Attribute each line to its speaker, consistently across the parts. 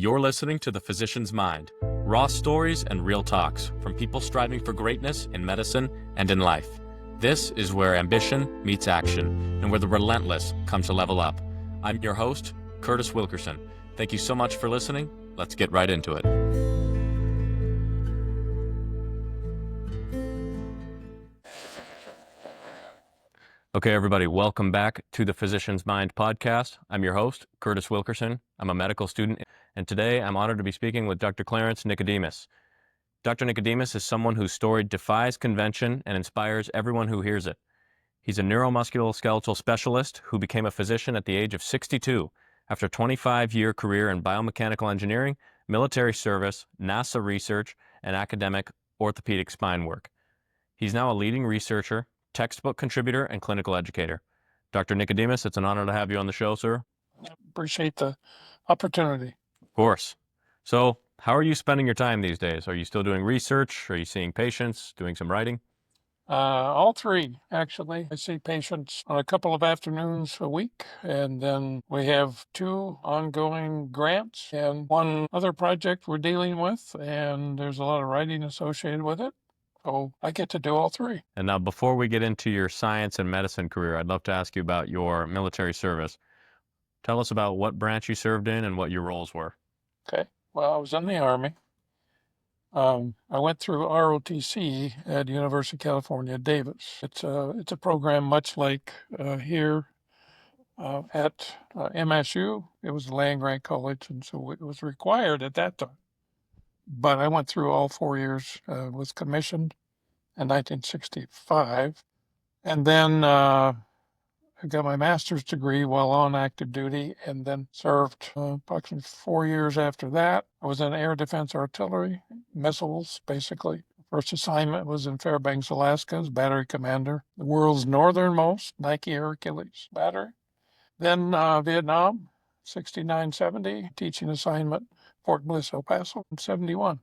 Speaker 1: You're listening to The Physician's Mind, raw stories and real talks from people striving for greatness in medicine and in life. This is where ambition meets action and where the relentless come to level up. I'm your host, Curtis Wilkerson. Thank you so much for listening. Let's get right into it. Okay, everybody, welcome back to the Physician's Mind podcast. I'm your host, Curtis Wilkerson. I'm a medical student, and today I'm honored to be speaking with Dr. Clarence Nicodemus. Dr. Nicodemus is someone whose story defies convention and inspires everyone who hears it. He's a neuromusculoskeletal specialist who became a physician at the age of 62 after a 25-year career in biomechanical engineering, military service, NASA research, and academic orthopedic spine work. He's now a leading researcher, textbook contributor, and clinical educator. Dr. Nicodemus, it's an honor to have you on the show, sir.
Speaker 2: Appreciate the opportunity.
Speaker 1: Of course. So, how are you spending your time these days? Are you still doing research? Are you seeing patients, doing some writing?
Speaker 2: All three, actually. I see patients on a couple of afternoons a week, and then we have 2 ongoing grants and 1 other project we're dealing with, and there's a lot of writing associated with it. So I get to do all 3.
Speaker 1: And now, before we get into your science and medicine career, I'd love to ask you about your military service. Tell us about what branch you served in and what your roles were.
Speaker 2: Okay. Well, I was in the Army. I went through ROTC at University of California, Davis. It's a program much like here at MSU. It was a land-grant college, and so it was required at that time. But I went through all 4 years, was commissioned in 1965, and then I got my master's degree while on active duty, and then served approximately 4 years after that. I was in air defense artillery, missiles, basically. First assignment was in Fairbanks, Alaska, as battery commander, the world's northernmost Nike Hercules battery. Then Vietnam, 69-70, teaching assignment, Fort Bliss, El Paso, in 71.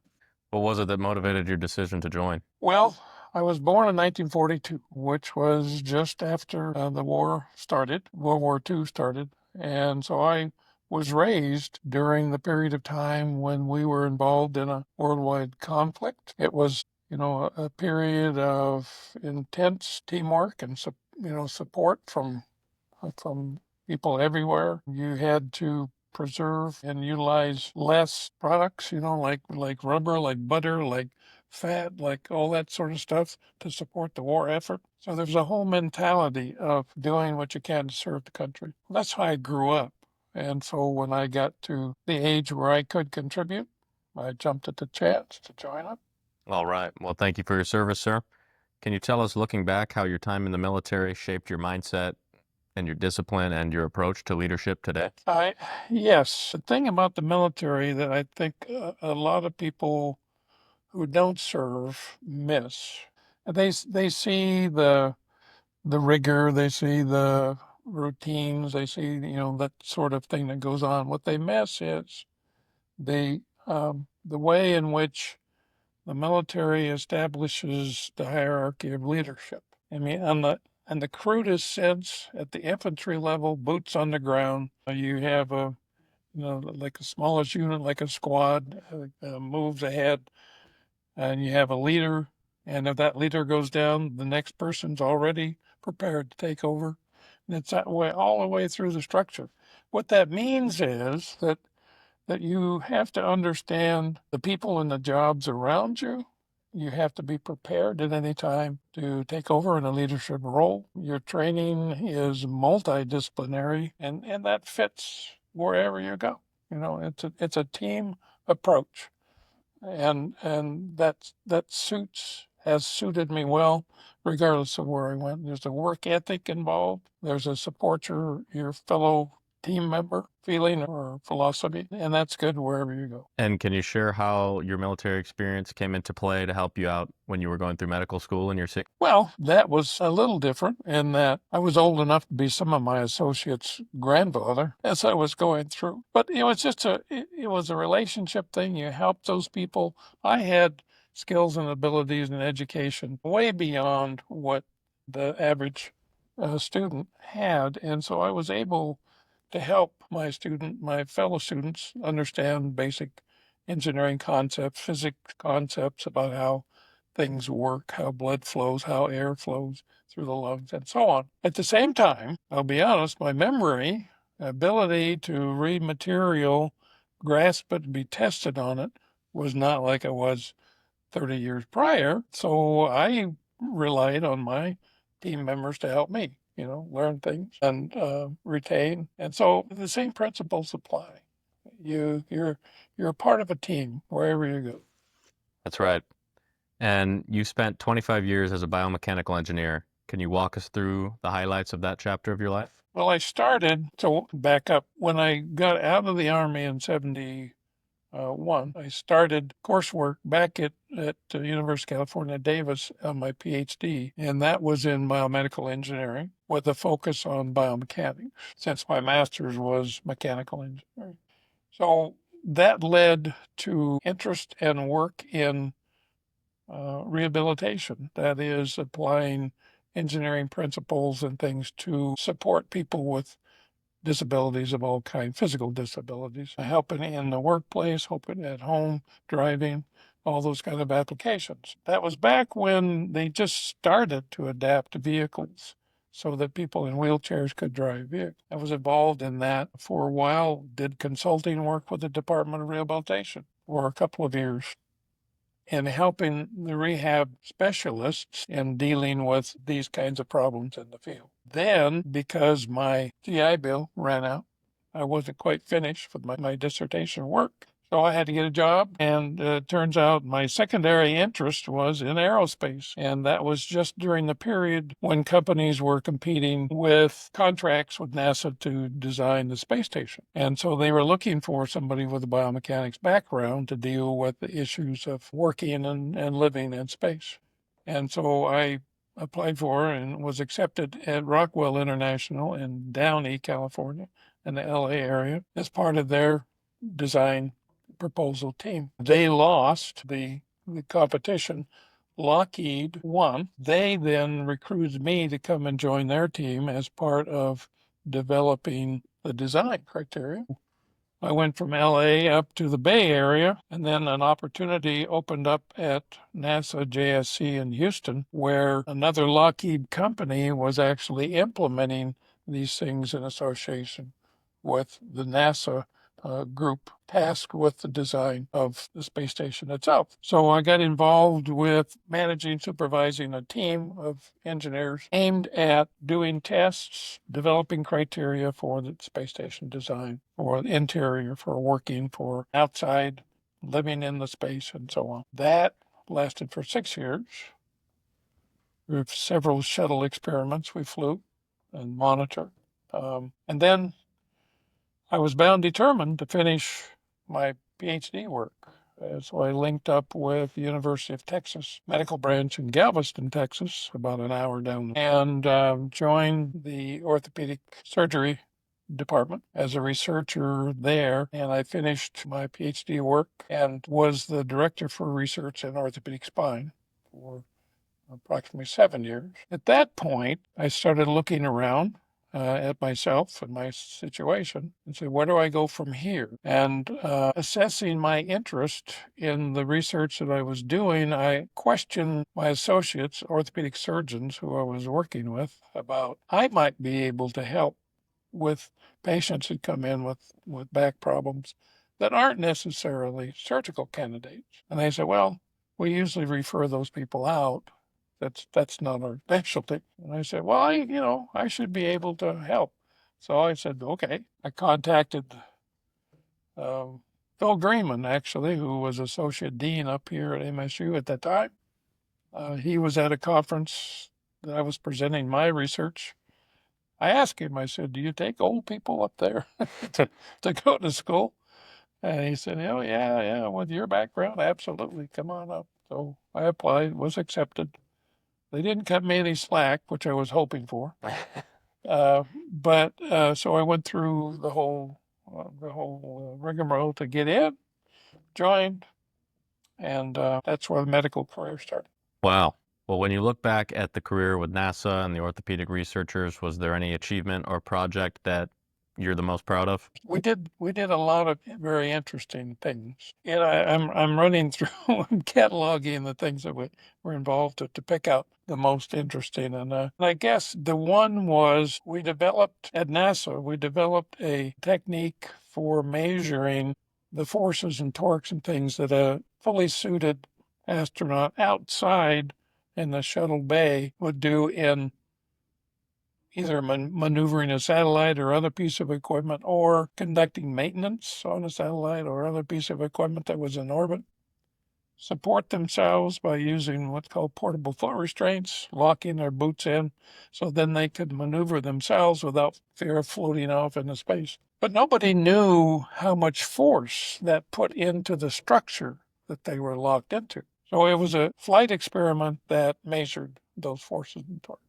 Speaker 1: What was it that motivated your decision to join?
Speaker 2: Well, I was born in 1942, which was just after the war started, World War II started. And so I was raised during the period of time when we were involved in a worldwide conflict. It was, a period of intense teamwork and, support from people everywhere. You had to preserve and utilize less products, like rubber, like butter, like fat, like all that sort of stuff to support the war effort. So there's a whole mentality of doing what you can to serve the country. That's how I grew up. And so when I got to the age where I could contribute, I jumped at the chance to join up.
Speaker 1: All right. Well, thank you for your service, sir. Can you tell us, looking back, how your time in the military shaped your mindset and your discipline and your approach to leadership today?
Speaker 2: Yes. The thing about the military that I think a lot of people who don't serve miss, they see the rigor, they see the routines, they see that sort of thing that goes on. What they miss is the way in which the military establishes the hierarchy of leadership. I mean, on the crudest sense, at the infantry level, boots on the ground, you have like a smallest unit, like a squad, moves ahead, and you have a leader. And if that leader goes down, the next person's already prepared to take over. And it's that way all the way through the structure. What that means is that you have to understand the people and the jobs around you. You have to be prepared at any time to take over in a leadership role. Your training is multidisciplinary, and that fits wherever you go. It's a team approach, and that has suited me well, regardless of where I went. There's a work ethic involved. There's a support your fellow team member feeling or philosophy, and that's good wherever you go.
Speaker 1: And can you share how your military experience came into play to help you out when you were going through medical school in your sick?
Speaker 2: Well, that was a little different in that I was old enough to be some of my associates' grandfather as I was going through. But it was a relationship thing. You help those people. I had skills and abilities and education way beyond what the average student had, and so I was able to help my fellow students understand basic engineering concepts, physics concepts about how things work, how blood flows, how air flows through the lungs, and so on. At the same time, I'll be honest, my memory, ability to read material, grasp it, and be tested on it was not like it was 30 years prior. So I relied on my team members to help me, learn things and retain. And so the same principles apply. You're a part of a team wherever you go.
Speaker 1: That's right. And you spent 25 years as a biomechanical engineer. Can you walk us through the highlights of that chapter of your life?
Speaker 2: Well, I started to back up when I got out of the Army in 71. I started coursework back at University of California, Davis on my PhD, and that was in biomedical engineering with a focus on biomechanics, since my master's was mechanical engineering. So that led to interest and work in rehabilitation, that is, applying engineering principles and things to support people with disabilities of all kinds, physical disabilities, helping in the workplace, helping at home, driving, all those kind of applications. That was back when they just started to adapt vehicles so that people in wheelchairs could drive vehicles. I was involved in that for a while, did consulting work with the Department of Rehabilitation for a couple of years and helping the rehab specialists in dealing with these kinds of problems in the field. Then, because my GI Bill ran out, I wasn't quite finished with my dissertation work. So I had to get a job, and it turns out my secondary interest was in aerospace. And that was just during the period when companies were competing with contracts with NASA to design the space station. And so they were looking for somebody with a biomechanics background to deal with the issues of working and living in space. And so I applied for and was accepted at Rockwell International in Downey, California, in the LA area, as part of their design proposal team. They lost the competition. Lockheed won. They then recruited me to come and join their team as part of developing the design criteria. I went from LA up to the Bay Area, and then an opportunity opened up at NASA JSC in Houston, where another Lockheed company was actually implementing these things in association with the NASA group tasked with the design of the space station itself. So I got involved with managing, supervising a team of engineers aimed at doing tests, developing criteria for the space station design, for the interior, for working, for outside, living in the space, and so on. That lasted for 6 years. With several shuttle experiments we flew and monitored. And then I was bound determined to finish my PhD work. So I linked up with the University of Texas Medical Branch in Galveston, Texas, about an hour down, and joined the orthopedic surgery department as a researcher there. And I finished my PhD work and was the director for research in orthopedic spine for approximately 7 years. At that point, I started looking around at myself and my situation and said, where do I go from here? And assessing my interest in the research that I was doing, I questioned my associates, orthopedic surgeons who I was working with, about I might be able to help with patients who come in with back problems that aren't necessarily surgical candidates. And they said, well, we usually refer those people out. That's not our specialty. And I said, well, I should be able to help. So I said, okay. I contacted Phil Greenman, actually, who was associate dean up here at MSU at that time. He was at a conference that I was presenting my research. I asked him, I said, do you take old people up there to go to school? And he said, oh, yeah, with your background, absolutely, come on up. So I applied, was accepted. They didn't cut me any slack, which I was hoping for. But so I went through the whole rigmarole to get in, joined, and that's where the medical career started.
Speaker 1: Wow. Well, when you look back at the career with NASA and the orthopedic researchers, was there any achievement or project that you're the most proud of?
Speaker 2: We did a lot of very interesting things. And I'm running through and cataloging the things that we were involved to pick out the most interesting. And I guess the one was we developed at NASA, we developed a technique for measuring the forces and torques and things that a fully suited astronaut outside in the shuttle bay would do in either maneuvering a satellite or other piece of equipment or conducting maintenance on a satellite or other piece of equipment that was in orbit. Support themselves by using what's called portable foot restraints, locking their boots in so then they could maneuver themselves without fear of floating off into space. But nobody knew how much force that put into the structure that they were locked into. So it was a flight experiment that measured those forces and torques.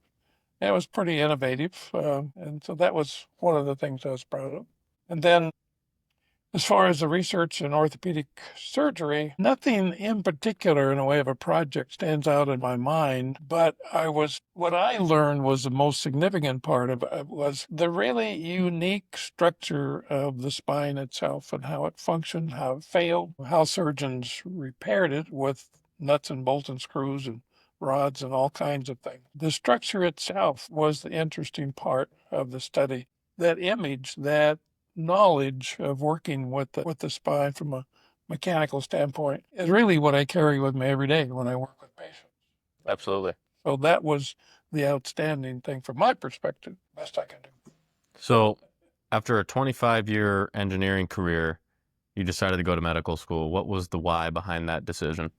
Speaker 2: It was pretty innovative. And so that was one of the things I was proud of. And then as far as the research in orthopedic surgery, nothing in particular in the way of a project stands out in my mind, but what I learned was the most significant part of it was the really unique structure of the spine itself and how it functioned, how it failed, how surgeons repaired it with nuts and bolts and screws and rods and all kinds of things. The structure itself was the interesting part of the study. That image, that knowledge of working with the spine from a mechanical standpoint is really what I carry with me every day when I work with patients.
Speaker 1: Absolutely.
Speaker 2: So that was the outstanding thing from my perspective, best I can do.
Speaker 1: So, after a 25-year engineering career, you decided to go to medical school. What was the why behind that decision?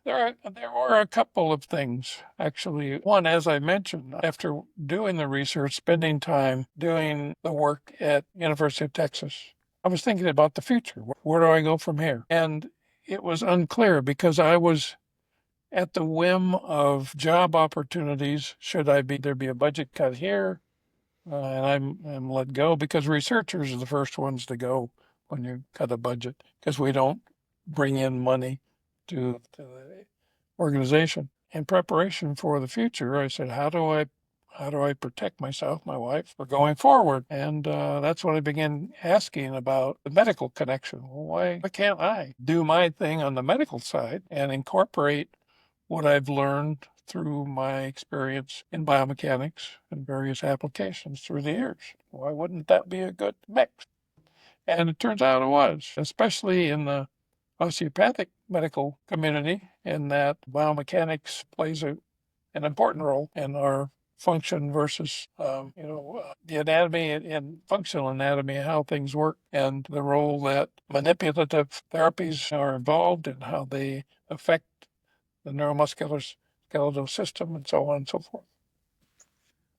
Speaker 2: There were a couple of things, actually. One, as I mentioned, after doing the research, spending time doing the work at University of Texas, I was thinking about the future. Where do I go from here? And it was unclear because I was at the whim of job opportunities. Should there be a budget cut here? And I'm let go because researchers are the first ones to go when you cut a budget because we don't bring in money to the organization. In preparation for the future, I said, how do I protect myself, my wife, for going forward? And that's when I began asking about the medical connection. Well, why can't I do my thing on the medical side and incorporate what I've learned through my experience in biomechanics and various applications through the years? Why wouldn't that be a good mix? And it turns out it was, especially in the osteopathic medical community, in that biomechanics plays an important role in our function versus, the anatomy and functional anatomy, how things work, and the role that manipulative therapies are involved in how they affect the neuromuscular skeletal system and so on and so forth.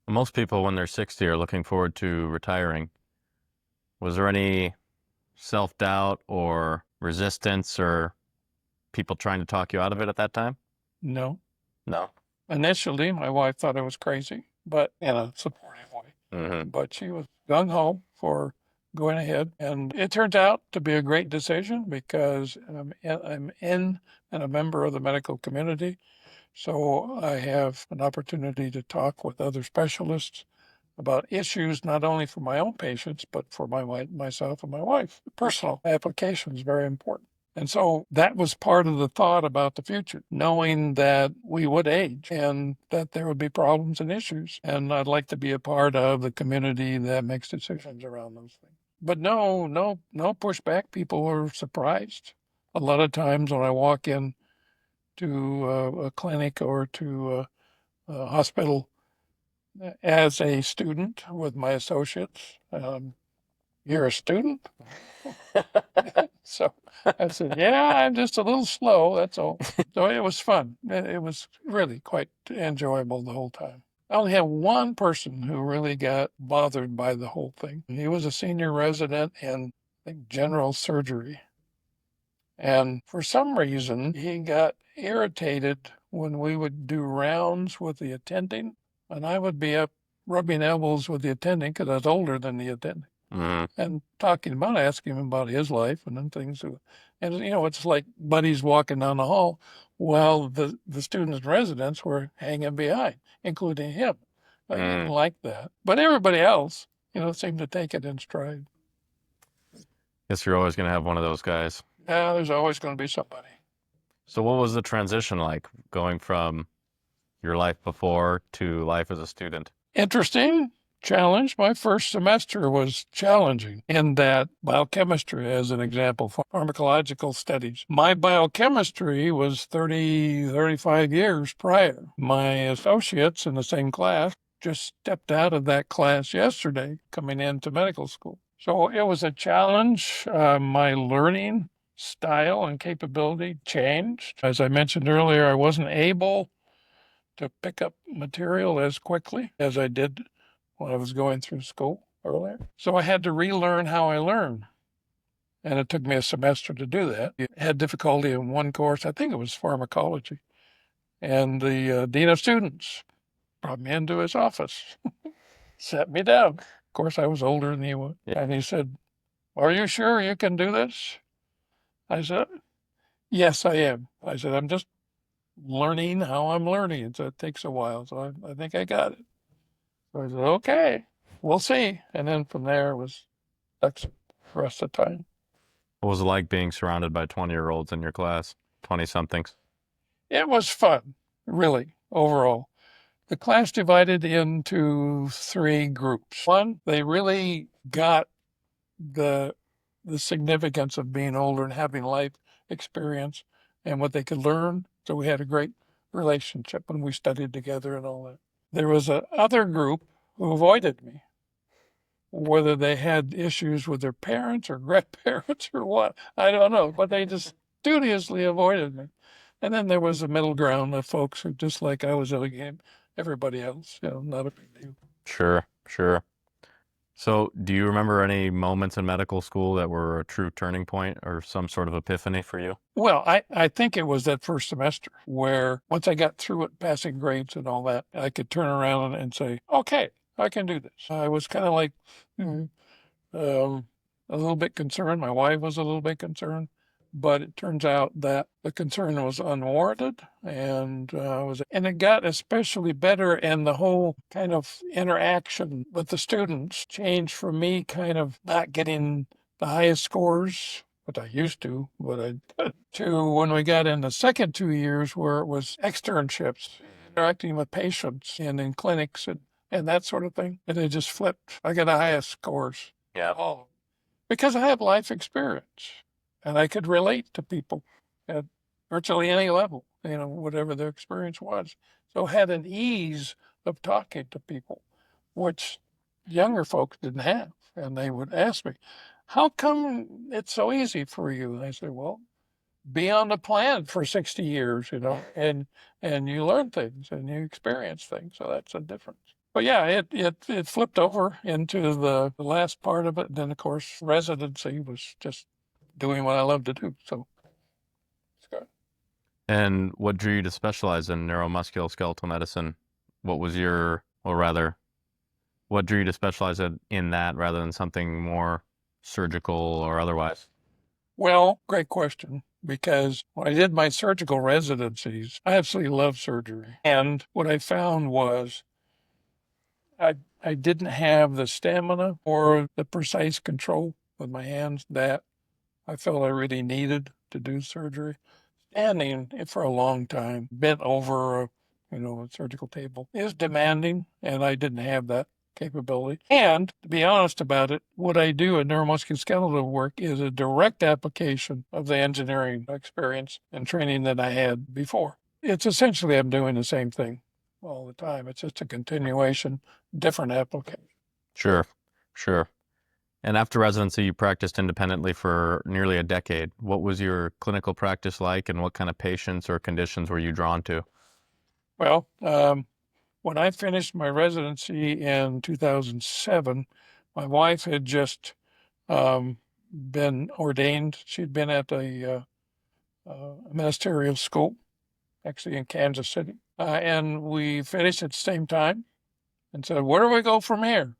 Speaker 1: Most people, when they're 60, are looking forward to retiring. Was there any self-doubt or resistance or people trying to talk you out of it at that time?
Speaker 2: No.
Speaker 1: No.
Speaker 2: Initially, my wife thought I was crazy, but in a supportive way.
Speaker 1: Mm-hmm.
Speaker 2: But she was gung ho for going ahead. And it turned out to be a great decision because I'm in and a member of the medical community. So I have an opportunity to talk with other specialists about issues not only for my own patients, but for myself and my wife. Personal application is very important. And so that was part of the thought about the future, knowing that we would age and that there would be problems and issues. And I'd like to be a part of the community that makes decisions around those things. But no pushback. People were surprised. A lot of times when I walk in to a clinic or to a hospital as a student with my associates, you're a student? So I said, yeah, I'm just a little slow, that's all. So it was fun. It was really quite enjoyable the whole time. I only had one person who really got bothered by the whole thing. He was a senior resident in, I think, general surgery. And for some reason, he got irritated when we would do rounds with the attending, and I would be up rubbing elbows with the attending because I was older than the attending.
Speaker 1: Mm-hmm.
Speaker 2: And asking him about his life and then things. And, it's like buddies walking down the hall while the students and residents were hanging behind, including him. I didn't like that. But everybody else seem to take it in stride.
Speaker 1: Guess you're always going to have one of those guys.
Speaker 2: Yeah, there's always going to be somebody.
Speaker 1: So what was the transition like going from your life before to life as a student?
Speaker 2: Interesting challenge. My first semester was challenging in that biochemistry, as an example, pharmacological studies. My biochemistry was 35 years prior. My associates in the same class just stepped out of that class yesterday coming into medical school. So it was a challenge. My learning style and capability changed. As I mentioned earlier, I wasn't able to pick up material as quickly as I did when I was going through school earlier. So I had to relearn how I learn. And it took me a semester to do that. I had difficulty in one course, I think it was pharmacology. And the dean of students brought me into his office, sat me down. Of course, I was older than he was.
Speaker 1: Yeah.
Speaker 2: And he said, "Are you sure you can do this?" I said, "Yes, I am." I said, "I'm just learning how I'm learning. So it takes a while. So I think I got it." So I said, "Okay, we'll see." And then from there it was that's the rest of the time.
Speaker 1: What was it like being surrounded by 20-year-olds in your class, 20-somethings?
Speaker 2: It was fun, really, overall. The class divided into three groups. One, they really got the the significance of being older and having life experience and what they could learn. So we had a great relationship when we studied together and all that. There was a other group who avoided me, whether they had issues with their parents or grandparents or what, I don't know, but they just studiously avoided me. And then there was a middle ground of folks who, just like I was at a game, everybody else, not a big deal.
Speaker 1: Sure, sure. So, do you remember any moments in medical school that were a true turning point or some sort of epiphany for you?
Speaker 2: Well, I think it was that first semester where once I got through it, passing grades and all that, I could turn around and say, okay, I can do this. I was kind of like, mm, a little bit concerned. My wife was a little bit concerned, but it turns out that the concern was unwarranted, and and it got especially better, and the whole kind of interaction with the students changed for me, kind of not getting the highest scores, what I used to, to when we got in the second 2 years where it was externships, interacting with patients and in clinics and that sort of thing. And it just flipped. I got the highest scores.
Speaker 1: Yeah.
Speaker 2: All because I have life experience and I could relate to people at virtually any level, whatever their experience was. So had an ease of talking to people, which younger folks didn't have. And they would ask me, how come it's so easy for you? And I said, well, be on the planet for 60 years, and you learn things and you experience things. So that's a difference. But yeah, it flipped over into the last part of it. And then, of course, residency was just doing what I love to do. So it's good.
Speaker 1: And what drew you to specialize in neuromusculoskeletal medicine? What was your, or rather, what drew you to specialize in that rather than something more surgical or otherwise?
Speaker 2: Well, great question. Because when I did my surgical residencies, I absolutely love surgery. And what I found was I didn't have the stamina or the precise control with my hands that I felt I really needed to do surgery. Standing for a long time, bent over a surgical table is demanding, and I didn't have that capability. And to be honest about it, what I do in neuromusculoskeletal work is a direct application of the engineering experience and training that I had before. It's essentially I'm doing the same thing all the time. It's just a continuation, different application.
Speaker 1: Sure, sure. And after residency, you practiced independently for nearly a decade. What was your clinical practice like, and what kind of patients or conditions were you drawn to?
Speaker 2: Well, when I finished my residency in 2007, my wife had just been ordained. She'd been at a ministerial school, actually in Kansas City. And we finished at the same time and said, where do we go from here?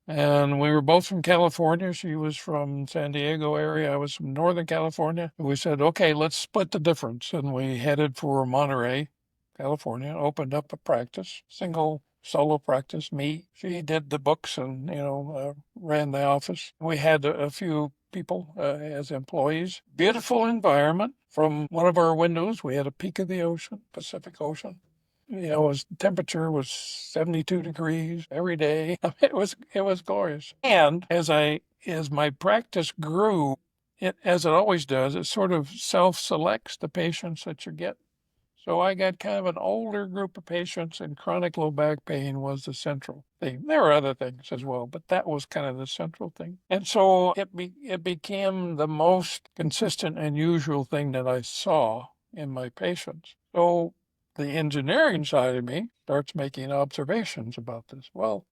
Speaker 2: And we were both from California. She was from San Diego area. I was from Northern California. We said, okay, let's split the difference. And we headed for Monterey, California, opened up a practice, single solo practice, me. She did the books and, ran the office. We had a few people as employees. Beautiful environment. From one of our windows, we had a peak of the ocean, Pacific Ocean. Temperature was 72 degrees every day. It was glorious. And as my practice grew, as it always does, it sort of self-selects the patients that you get. So I got kind of an older group of patients, and chronic low back pain was the central thing. There were other things as well, but that was kind of the central thing. And so it became the most consistent and usual thing that I saw in my patients. So the engineering side of me starts making observations about this. Well,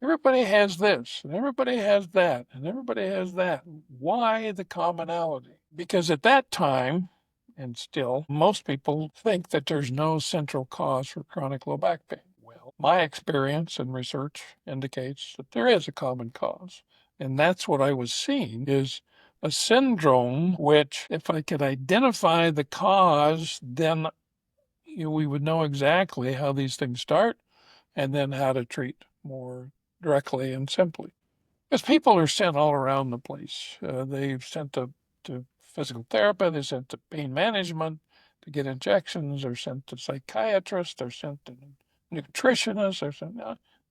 Speaker 2: everybody has this, and everybody has that, and everybody has that. Why the commonality? Because at that time, and still, most people think that there's no central cause for chronic low back pain. Well, my experience and research indicates that there is a common cause. And that's what I was seeing is a syndrome which, if I could identify the cause, then we would know exactly how these things start and then how to treat more directly and simply. Because people are sent all around the place. They've sent to physical therapy, they're sent to pain management to get injections, they're sent to psychiatrists, they're sent to nutritionists, they're sent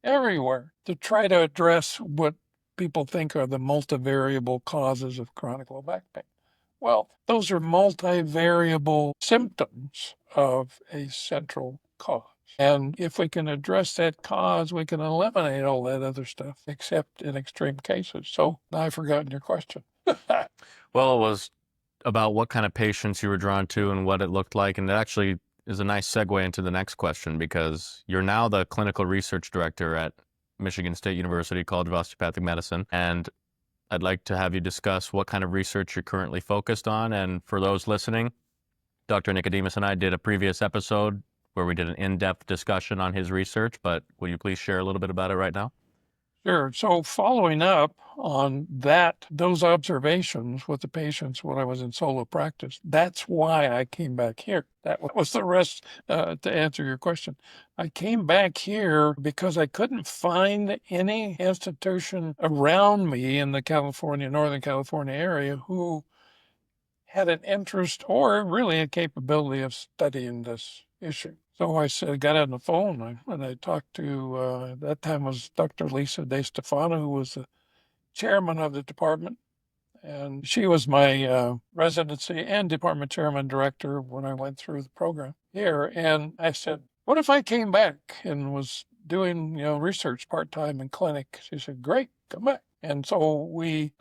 Speaker 2: everywhere to try to address what people think are the multivariable causes of chronic low back pain. Well, those are multivariable symptoms of a central cause. And if we can address that cause, we can eliminate all that other stuff, except in extreme cases. So now I've forgotten your question.
Speaker 1: Well, it was about what kind of patients you were drawn to and what it looked like. And it actually is a nice segue into the next question because you're now the clinical research director at Michigan State University College of Osteopathic Medicine. And I'd like to have you discuss what kind of research you're currently focused on. And for those listening, Dr. Nicodemus and I did a previous episode where we did an in-depth discussion on his research, but will you please share a little bit about it right now?
Speaker 2: Sure. So following up on those observations with the patients when I was in solo practice, that's why I came back here. That was the rest to answer your question. I came back here because I couldn't find any institution around me in the Northern California area who had an interest or really a capability of studying this issue. So I said, got on the phone and I talked to, at that time was Dr. Lisa De Stefano, who was the chairman of the department. And she was my residency and department chairman director when I went through the program here. And I said, what if I came back and was doing, research part-time in clinic? She said, great, come back. And so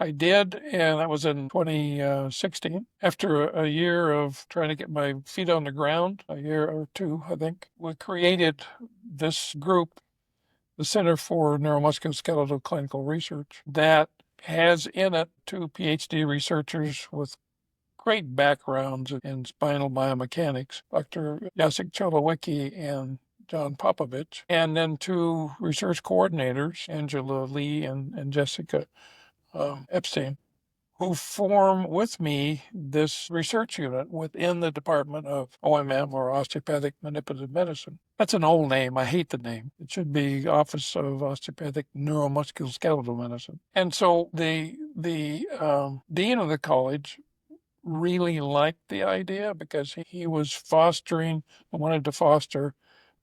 Speaker 2: I did, and that was in 2016. After a year of trying to get my feet on the ground, a year or two, I think, we created this group, the Center for Neuromusculoskeletal Clinical Research, that has in it two PhD researchers with great backgrounds in spinal biomechanics, Dr. Jacek Cholowicki and John Popovich, and then two research coordinators, Angela Lee and Jessica Epstein, who form with me this research unit within the Department of OMM, or Osteopathic Manipulative Medicine. That's an old name. I hate the name. It should be Office of Osteopathic Neuromusculoskeletal Medicine. And so the dean of the college really liked the idea because he was wanted to foster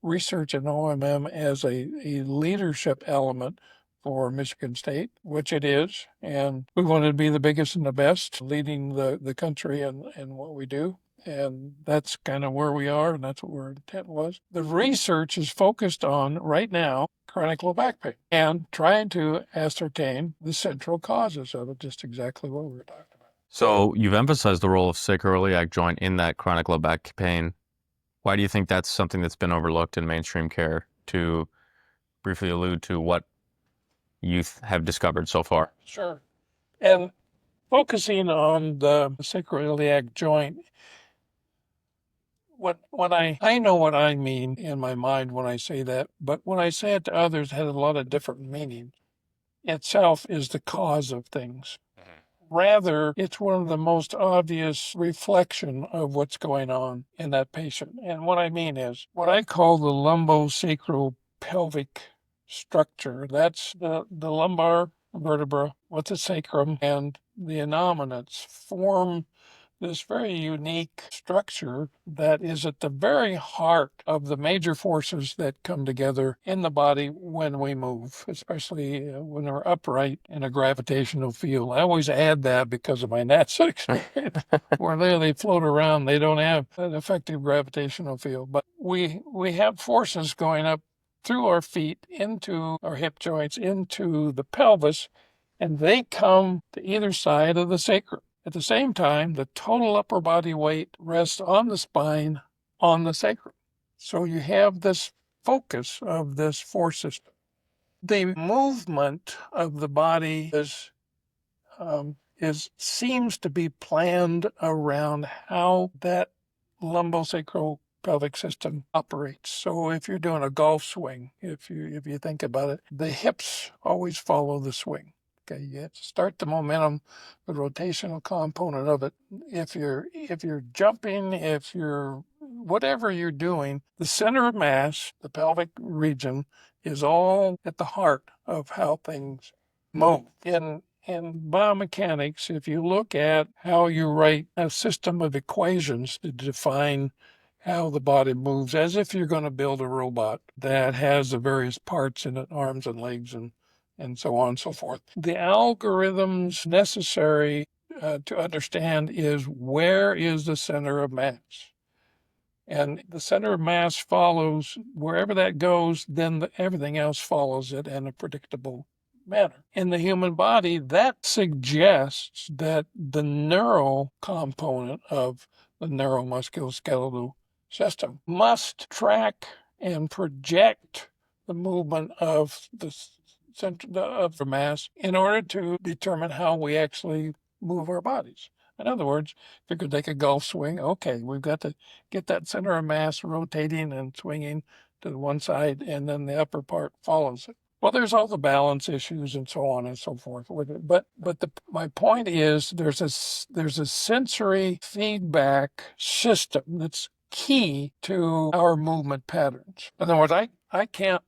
Speaker 2: research in OMM as a leadership element for Michigan State, which it is. And we wanted to be the biggest and the best, leading the country in what we do. And that's kind of where we are, and that's what our intent was. The research is focused on, right now, chronic low back pain and trying to ascertain the central causes of it, just exactly what we were talking about.
Speaker 1: So you've emphasized the role of sacroiliac joint in that chronic low back pain. Why do you think that's something that's been overlooked in mainstream care? To briefly allude to what you have discovered so far.
Speaker 2: Sure. And focusing on the sacroiliac joint, what I know what I mean in my mind when I say that, but when I say it to others, it has a lot of different meanings. Itself is the cause of things. Rather, it's one of the most obvious reflection of what's going on in that patient. And what I mean is what I call the lumbosacral pelvic structure. That's the lumbar vertebra with the sacrum and the innominate form this very unique structure that is at the very heart of the major forces that come together in the body when we move, especially when we're upright in a gravitational field. I always add that because of my NASA experience, where they float around. They don't have an effective gravitational field, but we have forces going up through our feet, into our hip joints, into the pelvis, and they come to either side of the sacrum. At the same time, the total upper body weight rests on the spine, on the sacrum. So you have this focus of this force system. The movement of the body seems to be planned around how that lumbosacral pelvic system operates. So if you're doing a golf swing, if you think about it, the hips always follow the swing. Okay, you have to start the momentum, the rotational component of it. If you're jumping, if you're whatever you're doing, the center of mass, the pelvic region, is all at the heart of how things move. In biomechanics, if you look at how you write a system of equations to define how the body moves, as if you're going to build a robot that has the various parts in it, arms and legs and so on and so forth. The algorithms necessary to understand is where is the center of mass? And the center of mass follows wherever that goes, then everything else follows it in a predictable manner. In the human body, that suggests that the neural component of the neuromusculoskeletal system must track and project the movement of the center of the mass in order to determine how we actually move our bodies. In other words, if you could take a golf swing, okay, we've got to get that center of mass rotating and swinging to the one side, and then the upper part follows it. Well, there's all the balance issues and so on and so forth with it. But my point is there's a sensory feedback system that's key to our movement patterns. In other words, I can't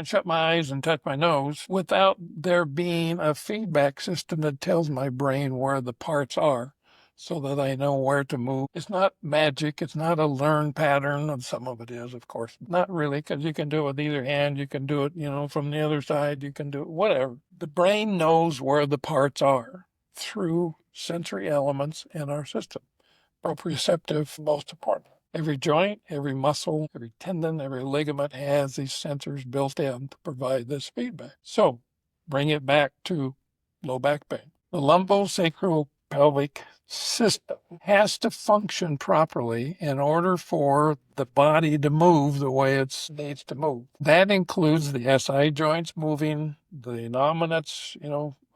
Speaker 2: shut my eyes and touch my nose without there being a feedback system that tells my brain where the parts are so that I know where to move. It's not magic. It's not a learned pattern. And some of it is, of course. Not really, because you can do it with either hand. You can do it, from the other side. You can do it, whatever. The brain knows where the parts are through sensory elements in our system. Proprioceptive, most important. Every joint, every muscle, every tendon, every ligament has these sensors built in to provide this feedback. So bring it back to low back pain. The lumbosacral pelvic system has to function properly in order for the body to move the way it needs to move. That includes the SI joints moving, the innominates,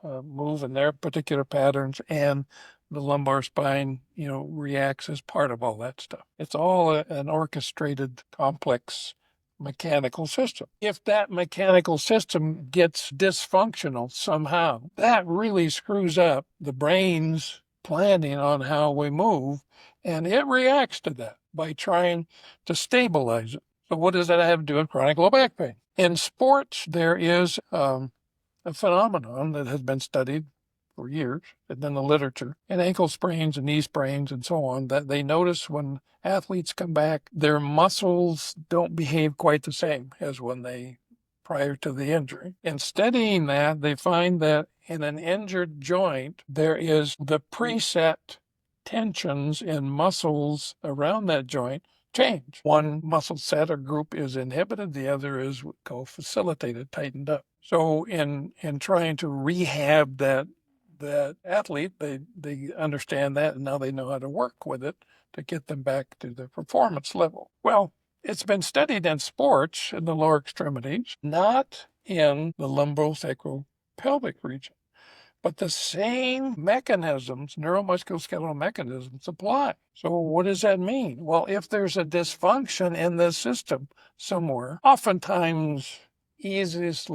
Speaker 2: move in their particular patterns, and the lumbar spine, reacts as part of all that stuff. It's all an orchestrated, complex mechanical system. If that mechanical system gets dysfunctional somehow, that really screws up the brain's planning on how we move, and it reacts to that by trying to stabilize it. So what does that have to do with chronic low back pain? In sports, there is a phenomenon that has been studied for years in the literature, and ankle sprains and knee sprains and so on, that they notice when athletes come back, their muscles don't behave quite the same as when they prior to the injury. In studying that, they find that in an injured joint, there is the preset tensions in muscles around that joint change. One muscle set or group is inhibited, the other is called facilitated, tightened up. So in trying to rehab that athlete, they understand that, and now they know how to work with it to get them back to their performance level. Well, it's been studied in sports in the lower extremities, not in the lumbosacral pelvic region. But the same mechanisms, neuromusculoskeletal mechanisms, apply. So what does that mean? Well, if there's a dysfunction in the system somewhere, oftentimes easiest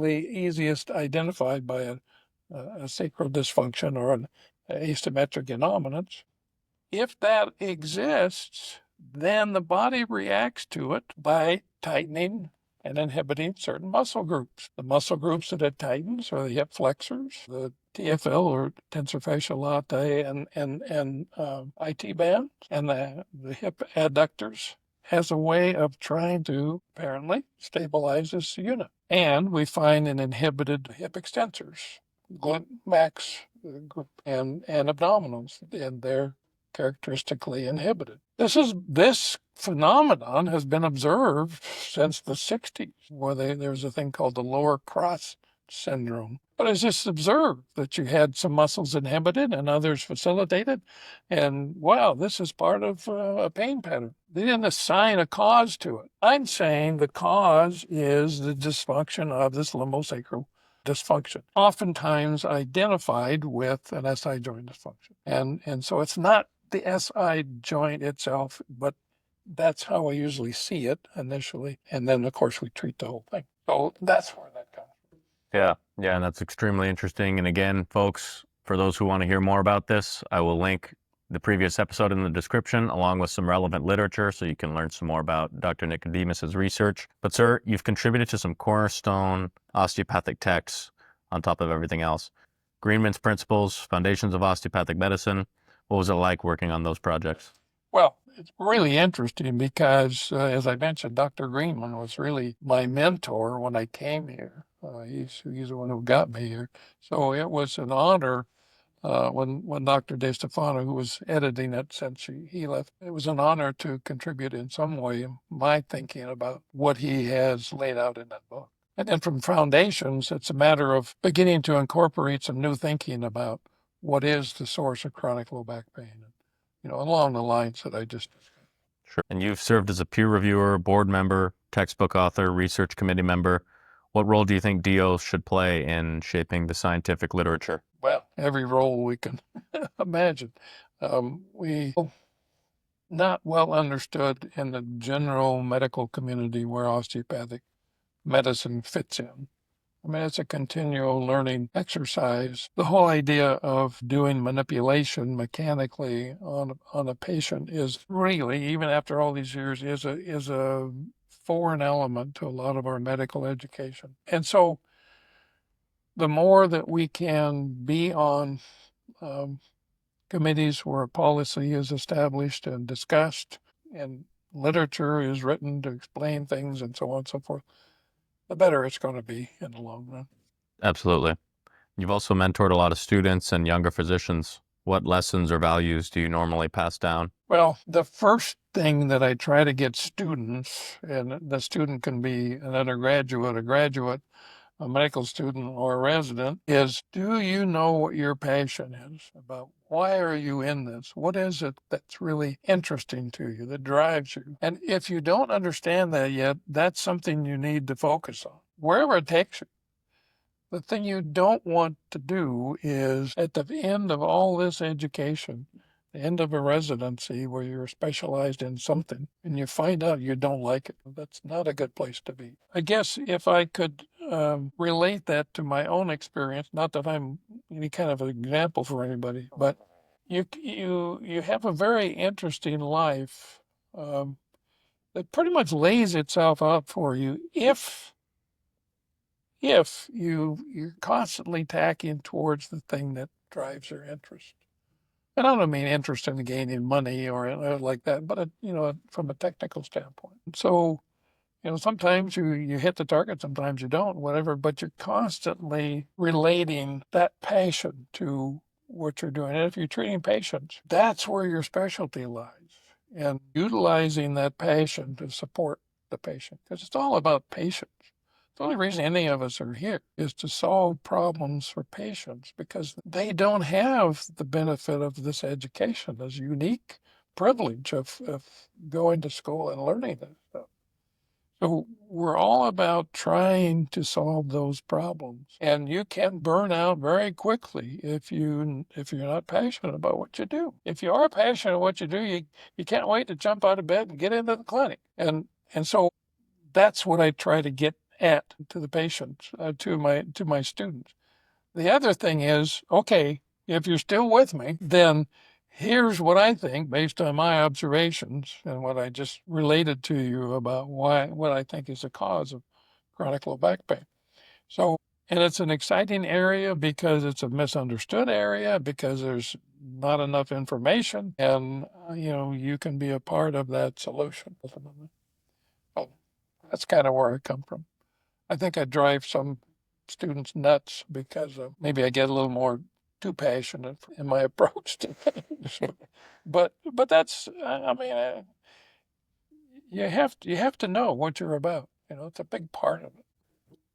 Speaker 2: identified by a sacral dysfunction or an asymmetric innominate. If that exists, then the body reacts to it by tightening and inhibiting certain muscle groups. The muscle groups that it tightens are the hip flexors, the TFL or tensor fasciae latae and IT band, and the hip adductors has a way of trying to apparently stabilize this unit. And we find an inhibited hip extensors, glute max and abdominals, and they're characteristically inhibited. This phenomenon has been observed since the 60s, where there's a thing called the lower cross syndrome. But it's just observed that you had some muscles inhibited and others facilitated. And wow, this is part of a pain pattern. They didn't assign a cause to it. I'm saying the cause is the dysfunction of this lumbosacral dysfunction, oftentimes identified with an SI joint dysfunction. And so it's not the SI joint itself, but that's how we usually see it initially. And then, of course, we treat the whole thing. So that's where that comes from.
Speaker 1: Yeah, and that's extremely interesting. And again, folks, for those who want to hear more about this, I will link the previous episode in the description, along with some relevant literature, so you can learn some more about Dr. Nicodemus's research. But sir, you've contributed to some cornerstone osteopathic texts on top of everything else. Greenman's Principles, Foundations of Osteopathic Medicine. What was it like working on those projects?
Speaker 2: Well, it's really interesting because, as I mentioned, Dr. Greenman was really my mentor when I came here. He's the one who got me here. So it was an honor when Dr. De Stefano, who was editing it since he left, it was an honor to contribute in some way my thinking about what he has laid out in that book. And then from Foundations, it's a matter of beginning to incorporate some new thinking about what is the source of chronic low back pain, along the lines that I just discussed.
Speaker 1: Sure. And you've served as a peer reviewer, board member, textbook author, research committee member. What role do you think DOs should play in shaping the scientific literature?
Speaker 2: Well, every role we can imagine. We not well understood in the general medical community where osteopathic medicine fits in. I mean, it's a continual learning exercise. The whole idea of doing manipulation mechanically on a patient is really, even after all these years, is a foreign element to a lot of our medical education. And so the more that we can be on committees where policy is established and discussed and literature is written to explain things and so on and so forth, the better it's going to be in the long run.
Speaker 1: Absolutely. You've also mentored a lot of students and younger physicians. What lessons or values do you normally pass down?
Speaker 2: Well, the first thing that I try to get students, and the student can be an undergraduate, a graduate, a medical student, or a resident, is do you know what your passion is about? Why are you in this? What is it that's really interesting to you, that drives you? And if you don't understand that yet, that's something you need to focus on, wherever it takes you. The thing you don't want to do is at the end of all this education, the end of a residency where you're specialized in something and you find out you don't like it. That's not a good place to be. I guess if I could relate that to my own experience, not that I'm any kind of an example for anybody, but you have a very interesting life that pretty much lays itself out for you if you're constantly tacking towards the thing that drives your interest. And I don't mean interest in gaining money or like that, but from a technical standpoint. So, sometimes you hit the target, sometimes you don't, whatever, but you're constantly relating that passion to what you're doing. And if you're treating patients, that's where your specialty lies. And utilizing that passion to support the patient, because it's all about patients. The only reason any of us are here is to solve problems for patients because they don't have the benefit of this education, this unique privilege of going to school and learning this stuff. So we're all about trying to solve those problems. And you can burn out very quickly if you're not passionate about what you do. If you are passionate about what you do, you can't wait to jump out of bed and get into the clinic. And so that's what I try to get at to the patients, to my students. The other thing is, okay, if you're still with me, then here's what I think based on my observations and what I just related to you about what I think is the cause of chronic low back pain. So, and it's an exciting area because it's a misunderstood area, because there's not enough information, and you can be a part of that solution ultimately. So that's kind of where I come from. I think I drive some students nuts because maybe I get a little more too passionate in my approach to things. But that's I mean you have to know what you're about. It's a big part of it.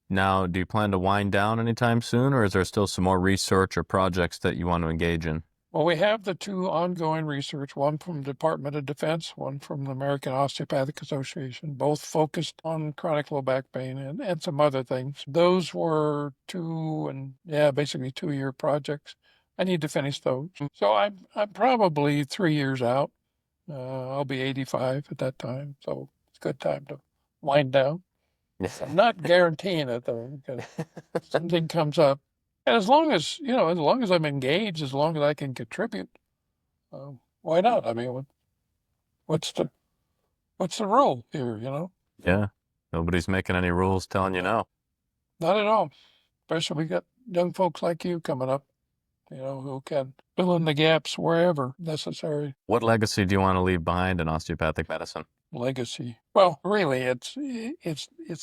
Speaker 1: Now, do you plan to wind down anytime soon, or is there still some more research or projects that you want to engage in?
Speaker 2: Well, we have the two ongoing research, one from the Department of Defense, one from the American Osteopathic Association, both focused on chronic low back pain and some other things. Those were basically 2-year projects. I need to finish those. So I'm probably 3 years out. I'll be 85 at that time, so it's a good time to wind down.
Speaker 1: Yes.
Speaker 2: I'm not guaranteeing it though, because something comes up. And as long as I'm engaged, as long as I can contribute, why not? I mean, what's the what's the rule here?
Speaker 1: Yeah. Nobody's making any rules telling you no.
Speaker 2: Not at all. Especially we got young folks like you coming up, who can fill in the gaps wherever necessary.
Speaker 1: What legacy do you want to leave behind in osteopathic medicine?
Speaker 2: Legacy. Well, really, it's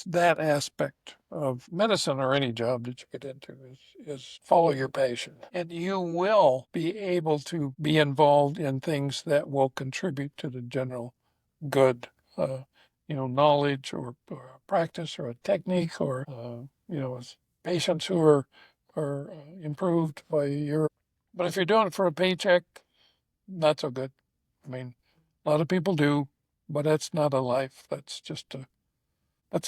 Speaker 2: that aspect of medicine or any job that you get into is follow your passion, and you will be able to be involved in things that will contribute to the general good, knowledge or practice or a technique or patients who are improved by your. But if you're doing it for a paycheck, not so good. I mean, a lot of people do, but that's not a life. That's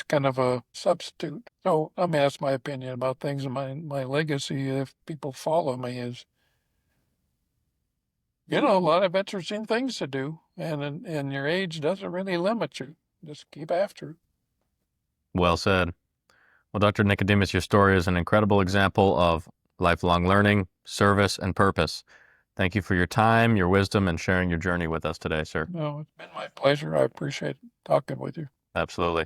Speaker 2: kind of a substitute. So I mean, that's my opinion about things. And my legacy, if people follow me, is a lot of interesting things to do, and your age doesn't really limit you. Just keep after it.
Speaker 1: Well said. Well, Dr. Nicodemus, your story is an incredible example of lifelong learning, service, and purpose. Thank you for your time, your wisdom, and sharing your journey with us today, sir.
Speaker 2: No, it's been my pleasure. I appreciate talking with you.
Speaker 1: Absolutely.